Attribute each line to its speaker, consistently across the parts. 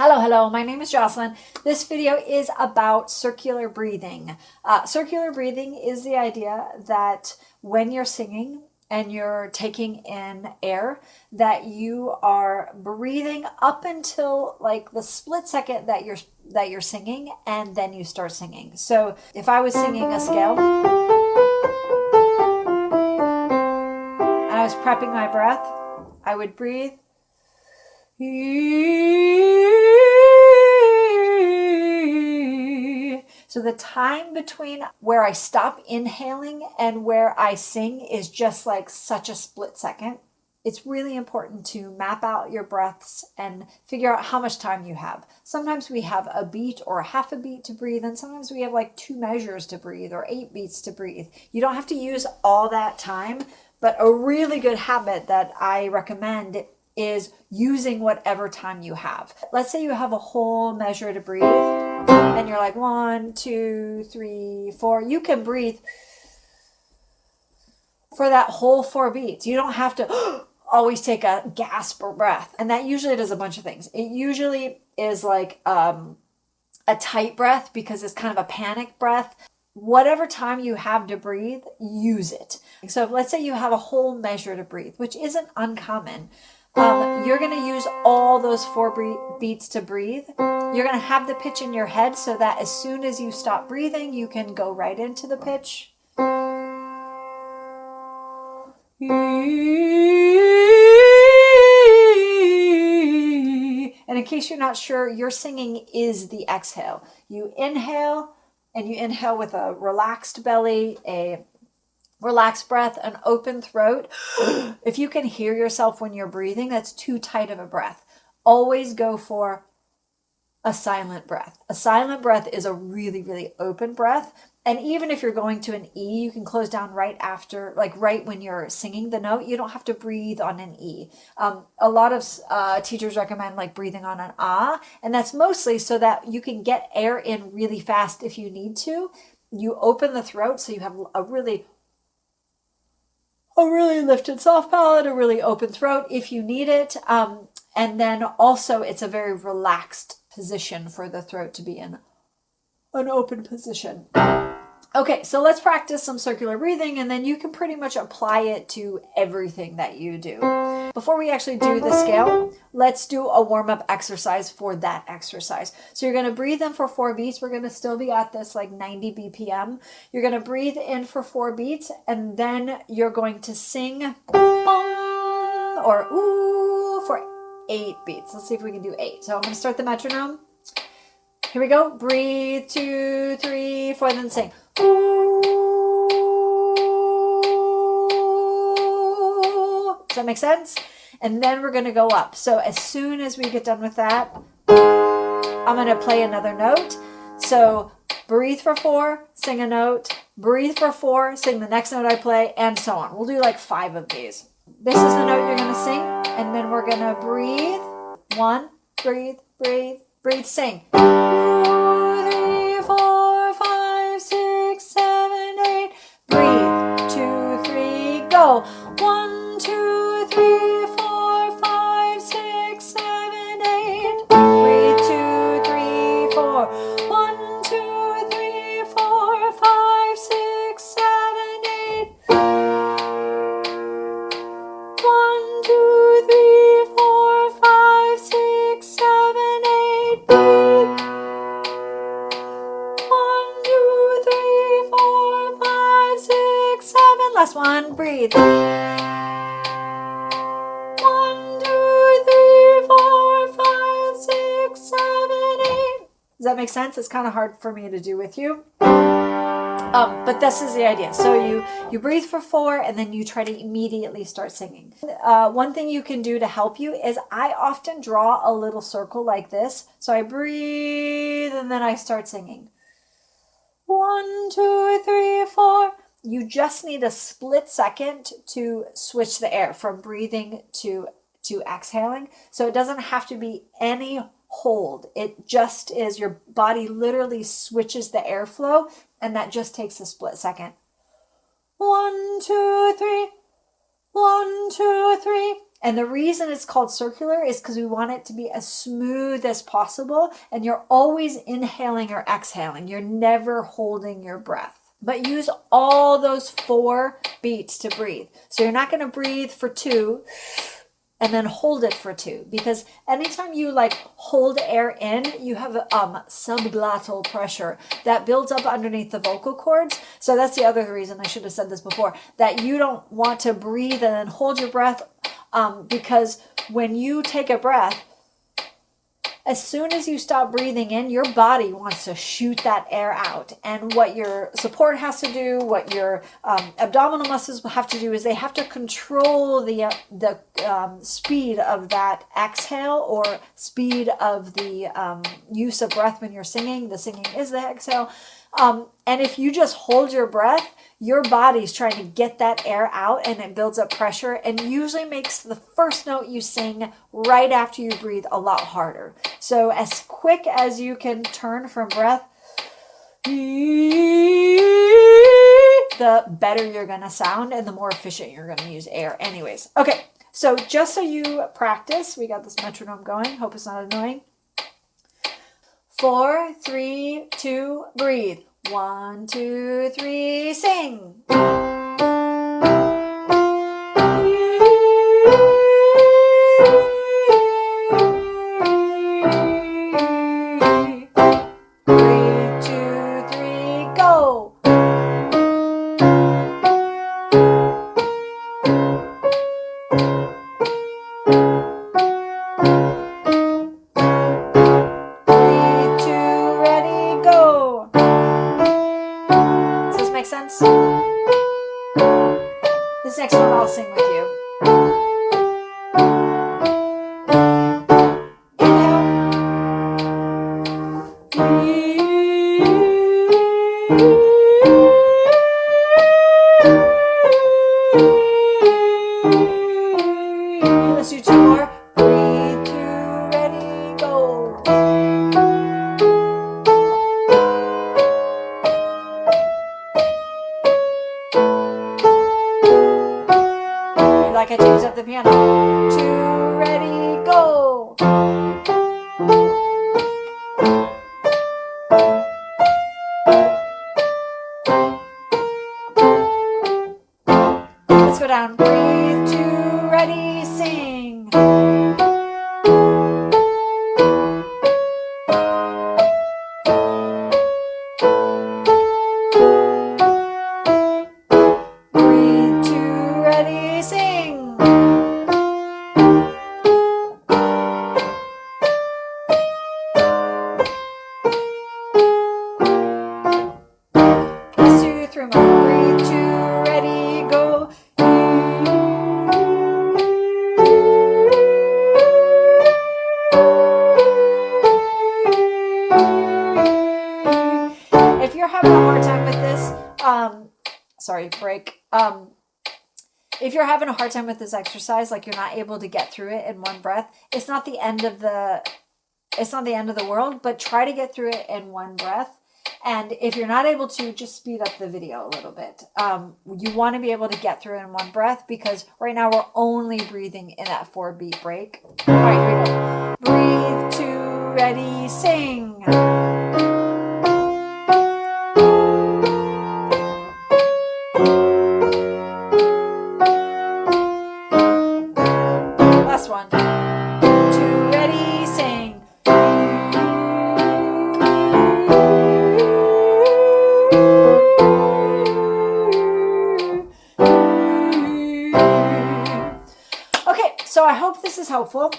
Speaker 1: Hello, my name is Jocelyn. This video is about circular breathing. Circular breathing is the idea that when you're singing and you're taking in air, that you are breathing up until like the split second that you're singing, and then you start singing. So if I was singing a scale and I was prepping my breath, I would breathe. So the time between where I stop inhaling and where I sing is just like such a split second. It's really important to map out your breaths and figure out how much time you have. Sometimes we have a beat or half a beat to breathe, and sometimes we have like 2 measures to breathe or 8 beats to breathe. You don't have to use all that time, but a really good habit that I recommend is using whatever time you have. Let's say you have a whole measure to breathe and you're like 1, 2, 3, 4. You can breathe for that whole 4 beats. You don't have to always take a gasp or breath. And that usually does a bunch of things. It usually is like a tight breath because it's kind of a panic breath. Whatever time you have to breathe, use it. So let's say you have a whole measure to breathe, which isn't uncommon. You're going to use all those 4 beats to breathe. You're going to have the pitch in your head so that as soon as you stop breathing, you can go right into the pitch. And in case you're not sure, your singing is the exhale. You inhale, and you inhale with a relaxed belly, a relaxed breath, an open throat. If you can hear yourself when you're breathing, that's too tight of a breath. Always go for a silent breath. A silent breath is a really, really open breath. And even if you're going to an E, you can close down right after, like right when you're singing the note. You don't have to breathe on an E. A lot of teachers recommend like breathing on an ah, and that's mostly so that you can get air in really fast if you need to. You open the throat so you have a really lifted soft palate, a really open throat if you need it. And then also it's a very relaxed position for the throat to be in an open position. Okay, so let's practice some circular breathing, and then you can pretty much apply it to everything that you do. Before we actually do the scale, let's do a warm-up exercise for that exercise. So you're going to breathe in for 4 beats. We're going to still be at this like 90 BPM. You're going to breathe in for 4 beats, and then you're going to sing bong or ooh for 8 beats. Let's see if we can do 8. So I'm going to start the metronome. Here we go. Breathe, 2, 3, 4, then sing. Ooh. Does that make sense? And then we're going to go up. So as soon as we get done with that, I'm going to play another note. So breathe for 4, sing a note. Breathe for 4, sing the next note I play, and so on. We'll do like 5 of these. This is the note you're going to sing, and then we're going to breathe. 1, breathe, breathe, breathe, sing. 2, 3, 4, 5, 6, 7, 8. Breathe. 2, 3, go. 1, 2, 3, 4, 5, 6, 7, 8. Breathe. 2, 3, 4. 1, 2, 3, 4, 5, 6, 7, 8. 1, 2, 3, 4, 5, 6, 7, 8. Breathe. 1, 2, 3, 4, 5, 6, 7. Last one. Breathe. 1, 2, 3, 4, 5, 6, 7, 8. Does that make sense? It's kind of hard for me to do with you. But this is the idea. So you breathe for 4, and then you try to immediately start singing. One thing you can do to help you is I often draw a little circle like this. So I breathe, and then I start singing. 1, 2, 3, 4. You just need a split second to switch the air from breathing to exhaling. So it doesn't have to be any hold. It just is your body literally switches the airflow, and that just takes a split second. 1, 2, 3. 1, 2, 3. And the reason it's called circular is because we want it to be as smooth as possible. And you're always inhaling or exhaling. You're never holding your breath. But use all those 4 beats to breathe. So you're not going to breathe for 2 and then hold it for 2, because anytime you like hold air in, you have subglottal pressure that builds up underneath the vocal cords. So that's the other reason, I should have said this before, that you don't want to breathe and then hold your breath, because when you take a breath, as soon as you stop breathing in, your body wants to shoot that air out. And what your support has to do, what your abdominal muscles have to do, is they have to control the speed of that exhale, or speed of the use of breath when you're singing. The singing is the exhale. And if you just hold your breath, your body's trying to get that air out, and it builds up pressure and usually makes the first note you sing right after you breathe a lot harder. So as quick as you can turn from breath, the better you're going to sound and the more efficient you're going to use air anyways. Okay, so just so you practice, we got this metronome going. Hope it's not annoying. 4, 3, 2, breathe. 1, 2, 3, sing. 3, 2, 3, go. Sense? This next one I'll sing with you. Inhale. Let's do 2 more. 3, 2, ready, go. Like I changed up the piano. 2, ready, go. Let's go down. Breathe, 2, ready, sing. Breathe, 2, ready, sing. Let's do 3 more. Breathe, 2, ready, go. If you're having a hard time with this, sorry, break. If you're having a hard time with this exercise, like you're not able to get through it in one breath, it's not the end of the world, but try to get through it in one breath. And if you're not able to, just speed up the video a little bit. You want to be able to get through it in one breath, because right now we're only breathing in that 4-beat break. All right, here we go. Breathe, 2, ready, sing. Last one. 2, ready, sing. Okay, so I hope this is helpful.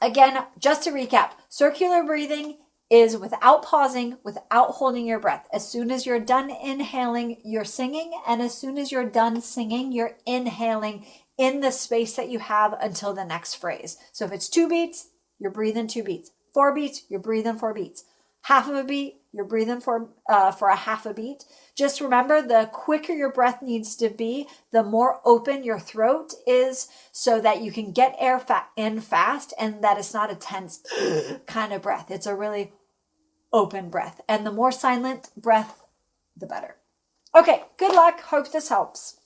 Speaker 1: Again, just to recap, circular breathing is without pausing, without holding your breath. As soon as you're done inhaling, you're singing, and as soon as you're done singing, you're inhaling in the space that you have until the next phrase. So if it's 2 beats, you're breathing 2 beats. 4 beats, you're breathing 4 beats. Half of a beat, you're breathing for a half a beat. Just remember, the quicker your breath needs to be, the more open your throat is, so that you can get air in fast, and that it's not a tense kind of breath. It's a really open breath. And the more silent breath, the better. Okay, good luck. Hope this helps.